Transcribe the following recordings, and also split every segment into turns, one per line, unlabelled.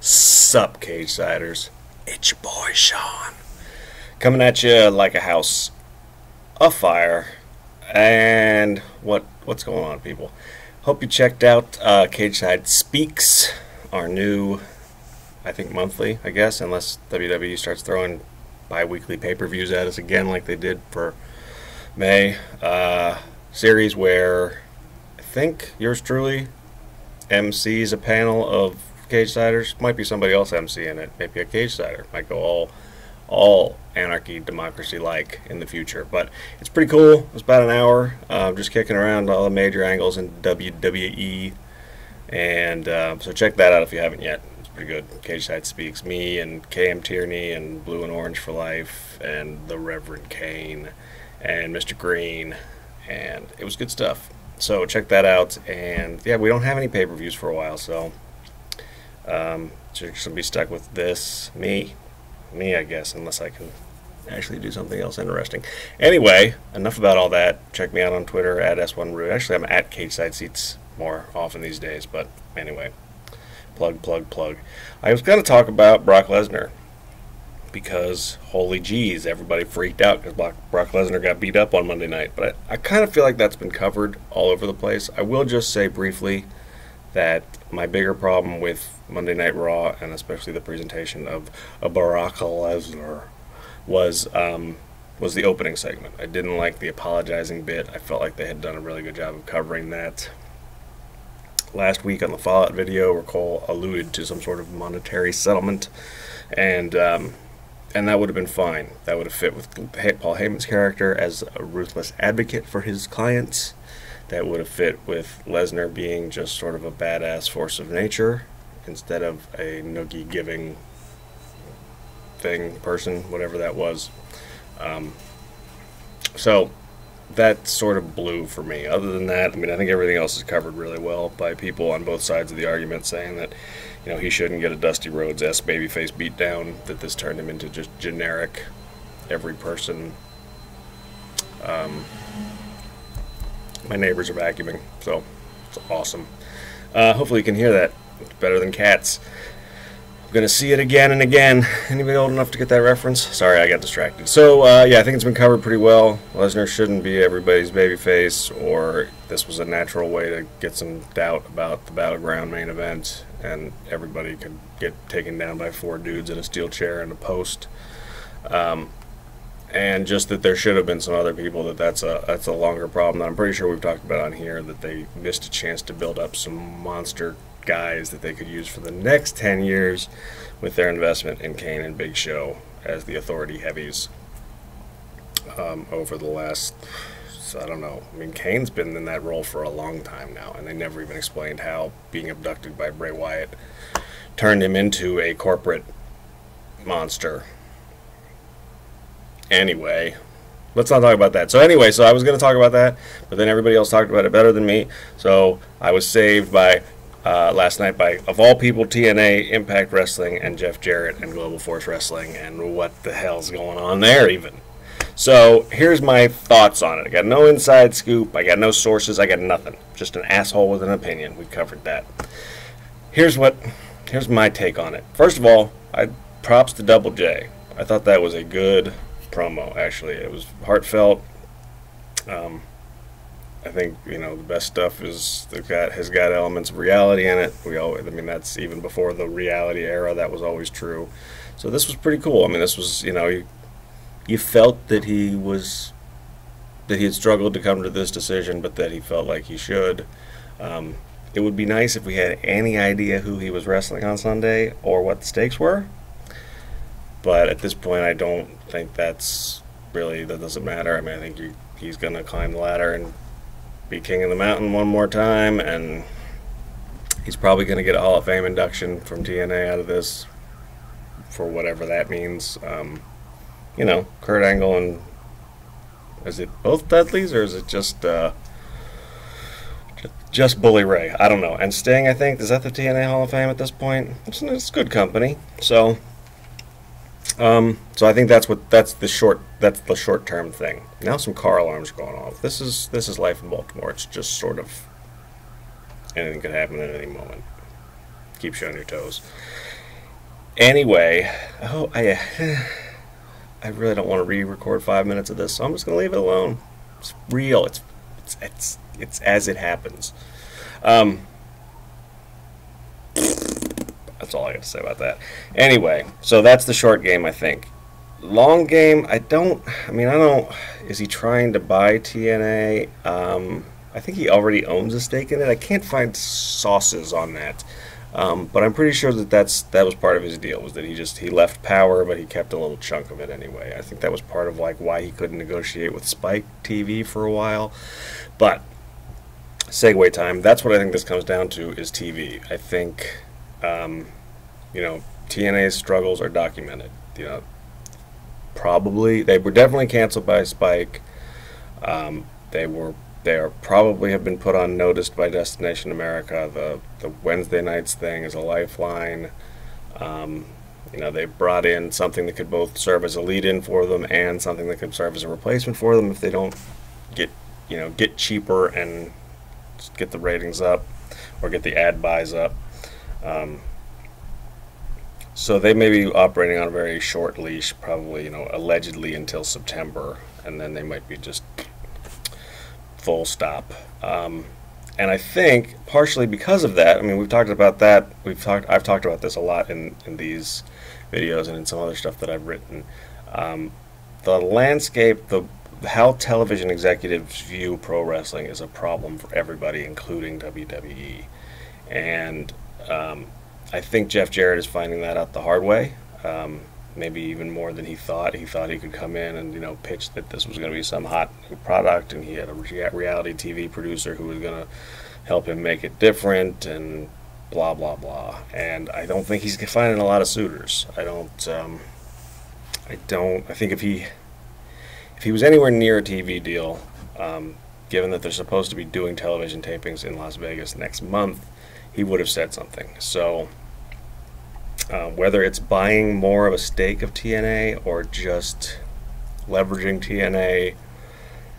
Sup, Cage Siders? It's your boy Sean, coming at you like a house afire. And what's going on, people? Hope you checked out Cage Side Speaks, our new, I think monthly, I guess, unless WWE starts throwing bi-weekly pay-per-views at us again like they did for May. Series where I think yours truly MCs a panel of Cage Siders. Might be somebody else MCing it. Maybe a Cage Sider. Might go all anarchy, democracy like in the future. But it's pretty cool. It's about an hour. Just kicking around all the major angles in WWE. And so check that out if you haven't yet. It's pretty good. Cage Side Speaks. Me and KM Tierney and Blue and Orange for Life and the Reverend Kane and Mr. Green. And it was good stuff. So check that out. And yeah, we don't have any pay-per-views for a while, so just gonna be stuck with this. Me, I guess, unless I can actually do something else interesting. Anyway, enough about all that. Check me out on Twitter at S1Rueter. Actually, I'm at Cage Side Seats more often these days, but anyway, plug. I was gonna talk about Brock Lesnar because holy jeez, everybody freaked out because Brock Lesnar got beat up on Monday night. But I kind of feel like that's been covered all over the place. I will just say briefly that my bigger problem with Monday Night Raw, and especially the presentation of Brock Lesnar, was the opening segment. I didn't like the apologizing bit. I felt like they had done a really good job of covering that. Last week on the Fallout video, Cole alluded to some sort of monetary settlement, and that would have been fine. That would have fit with Paul Heyman's character as a ruthless advocate for his clients. That would have fit with Lesnar being just sort of a badass force of nature instead of a noogie giving person, whatever that was. So that sort of blew for me. Other than that, I mean, I think everything else is covered really well by people on both sides of the argument, saying that, you know, he shouldn't get a Dusty Rhodes-esque babyface beatdown, that this turned him into just generic, every person. My neighbors are vacuuming, so it's awesome. Hopefully you can hear that. It's better than cats. I'm going to see it again and again. Anybody old enough to get that reference? Sorry, I got distracted. So, yeah, I think it's been covered pretty well. Lesnar shouldn't be everybody's babyface, or this was a natural way to get some doubt about the Battleground main event, and everybody could get taken down by 4 dudes in a steel chair and a post. And just that there should have been some other people, that's a longer problem that I'm pretty sure we've talked about on here, that they missed a chance to build up some monster guys that they could use for the next 10 years with their investment in Kane and Big Show as the authority heavies over the last, I don't know. I mean, Kane's been in that role for a long time now, and they never even explained how being abducted by Bray Wyatt turned him into a corporate monster. Anyway, let's not talk about that. So anyway, so I was going to talk about that, but then everybody else talked about it better than me. So I was saved by last night by, of all people, TNA, Impact Wrestling, and Jeff Jarrett and Global Force Wrestling, and what the hell's going on there even. So here's my thoughts on it. I got no inside scoop. I got no sources. I got nothing. Just an asshole with an opinion. We covered that. Here's my take on it. First of all, props to Double J. I thought that was a good promo. Actually, it was heartfelt. I think, you know, the best stuff has got elements of reality in it. I mean, that's even before the reality era. That was always true. So this was pretty cool. I mean, this was, you know, you felt that he had struggled to come to this decision, but that he felt like he should. It would be nice if we had any idea who he was wrestling on Sunday or what the stakes were. But at this point, I don't think that doesn't matter. I mean, I think he's going to climb the ladder and be king of the mountain one more time, and he's probably going to get a Hall of Fame induction from TNA out of this, for whatever that means. You know, Kurt Angle and, is it both Dudleys, or is it just Bully Ray? I don't know. And Sting, I think, is that the TNA Hall of Fame at this point? It's good company. So I think that's the short-term thing. Now some car alarms going off. This is life in Baltimore. It's just sort of anything could happen at any moment. Keep you on your toes. Anyway, I really don't want to re-record 5 minutes of this, so I'm just going to leave it alone. It's real. It's as it happens. That's all I got to say about that. Anyway, so that's the short game, I think. Long game, I don't. Is he trying to buy TNA? I think he already owns a stake in it. I can't find sauces on that. But I'm pretty sure that was part of his deal, was that he left Power, but he kept a little chunk of it anyway. I think that was part of like why he couldn't negotiate with Spike TV for a while. But segue time. That's what I think this comes down to, is TV. I think TNA's struggles are documented. Probably they were definitely canceled by Spike. They are probably have been put on notice by Destination America. The Wednesday nights thing is a lifeline. They brought in something that could both serve as a lead-in for them and something that could serve as a replacement for them if they don't get cheaper and get the ratings up or get the ad buys up. So they may be operating on a very short leash, probably allegedly until September, and then they might be just full stop. And I think partially because of that, we've talked about that. I've talked about this a lot in these videos and in some other stuff that I've written. The landscape, how television executives view pro wrestling is a problem for everybody, including WWE. And I think Jeff Jarrett is finding that out the hard way. Maybe even more than he thought. He thought he could come in and pitch that this was going to be some hot new product, and he had a reality TV producer who was going to help him make it different, and blah blah blah. And I don't think he's finding a lot of suitors. I think if he was anywhere near a TV deal, given that they're supposed to be doing television tapings in Las Vegas next month, he would have said something. So whether it's buying more of a stake of TNA or just leveraging TNA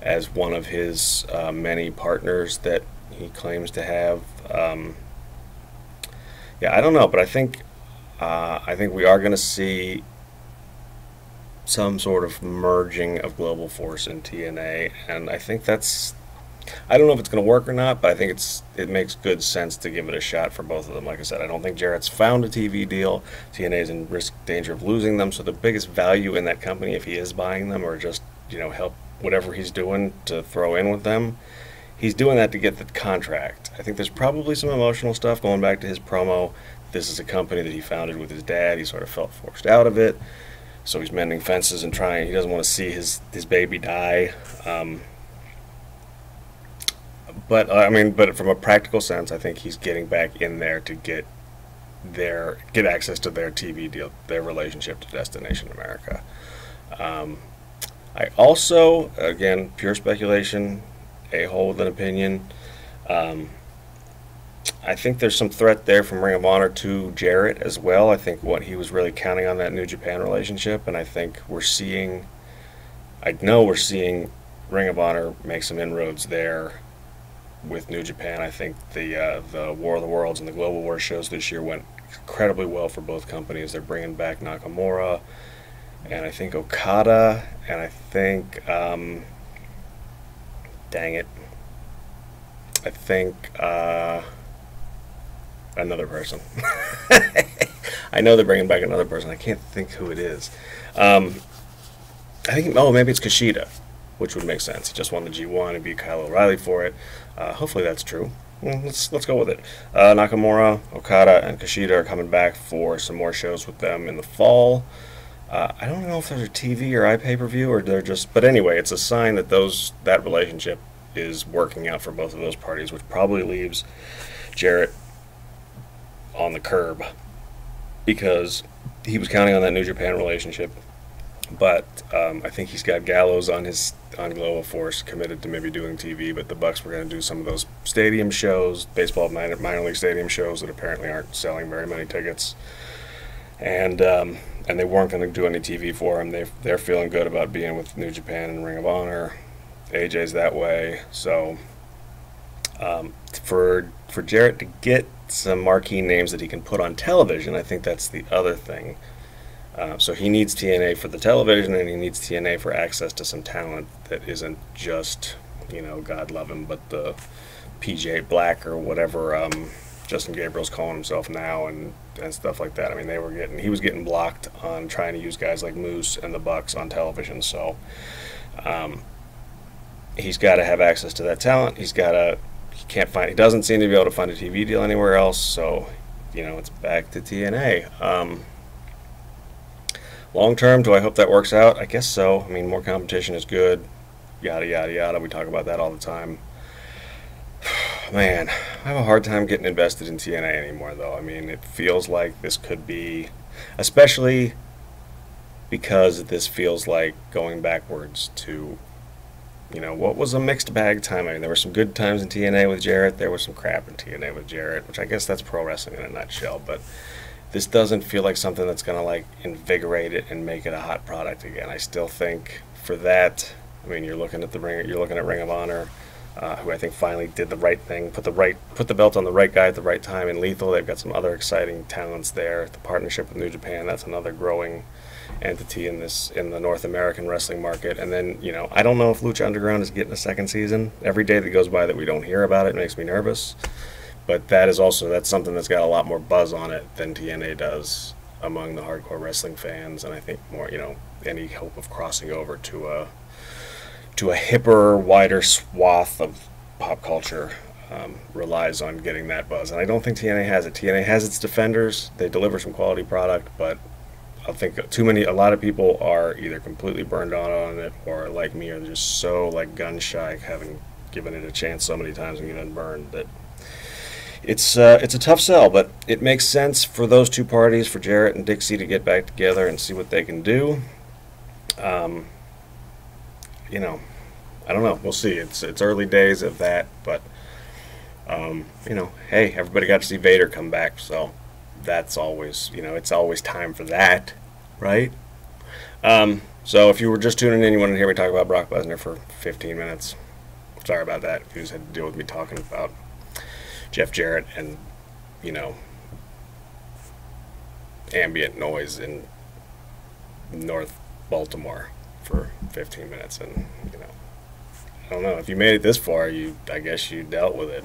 as one of his many partners that he claims to have, I don't know. But I think we are going to see some sort of merging of Global Force and TNA, and I think I don't know if it's going to work or not, but I think it makes good sense to give it a shot for both of them. Like I said, I don't think Jarrett's found a TV deal. TNA is in danger of losing them, so the biggest value in that company, if he is buying them or just help whatever he's doing to throw in with them, he's doing that to get the contract. I think there's probably some emotional stuff going back to his promo. This is a company that he founded with his dad. He sort of felt forced out of it, so he's mending fences and trying. He doesn't want to see his baby die. But from a practical sense, I think he's getting back in there to get access to their TV deal, their relationship to Destination America. I also, again, pure speculation, a-hole with an opinion. I think there's some threat there from Ring of Honor to Jarrett as well. I think he was really counting on that New Japan relationship, and I think we're seeing Ring of Honor make some inroads there with New Japan. I think the War of the Worlds and the Global War shows this year went incredibly well for both companies. They're bringing back Nakamura, and I think Okada, and I think another person. I know they're bringing back another person. I can't think who it is. I think maybe it's Kushida, which would make sense. He just won the G1 and beat Kyle O'Reilly for it. Hopefully that's true. Let's go with it. Nakamura, Okada, and Kushida are coming back for some more shows with them in the fall. I don't know if there's a TV or iPay-per-view, or they're just. But anyway, it's a sign that that relationship is working out for both of those parties, which probably leaves Jarrett on the curb because he was counting on that New Japan relationship. But I think he's got Gallows on Global Force committed to maybe doing TV, but the Bucks were going to do some of those stadium shows, baseball minor league stadium shows that apparently aren't selling very many tickets, and they weren't going to do any TV for him. They're feeling good about being with New Japan and Ring of Honor. AJ's that way, so for Jarrett to get some marquee names that he can put on television. I think that's the other thing. So he needs TNA for the television, and he needs TNA for access to some talent that isn't just, God love him, but the PJ Black or whatever Justin Gabriel's calling himself now, and stuff like that. I mean, he was getting blocked on trying to use guys like Moose and the Bucks on television. So he's got to have access to that talent. He doesn't seem to be able to find a TV deal anywhere else. So it's back to TNA. Long term, do I hope that works out? I guess so. I mean, more competition is good. Yada, yada, yada. We talk about that all the time. Man, I have a hard time getting invested in TNA anymore, though. I mean, it feels like this could be, especially because this feels like going backwards to, what was a mixed bag time. I mean, there were some good times in TNA with Jarrett. There was some crap in TNA with Jarrett, which I guess that's pro wrestling in a nutshell, but this doesn't feel like something that's going to invigorate it and make it a hot product again. I still think for that, I mean, you're looking at Ring of Honor, who I think finally did the right thing, put the belt on the right guy at the right time in Lethal. They've got some other exciting talents there. The partnership with New Japan, that's another growing entity in the North American wrestling market. And then, I don't know if Lucha Underground is getting a second season. Every day that goes by that we don't hear about it makes me nervous. But that's something that's got a lot more buzz on it than TNA does among the hardcore wrestling fans, and I think more, any hope of crossing over to a hipper, wider swath of pop culture relies on getting that buzz. And I don't think TNA has it. TNA has its defenders. They deliver some quality product, but I think a lot of people are either completely burned on it, or like me, are just so gun shy, having given it a chance so many times and getting burned, that it's a tough sell. But it makes sense for those two parties, for Jarrett and Dixie, to get back together and see what they can do. I don't know. We'll see. It's early days of that, but hey, everybody got to see Vader come back, so that's always, it's always time for that, right? So if you were just tuning in, you want to hear me talk about Brock Lesnar for 15 minutes. Sorry about that. You just had to deal with me talking about Jeff Jarrett and, ambient noise in North Baltimore for 15 minutes. And, I don't know. If you made it this far, I guess you dealt with it.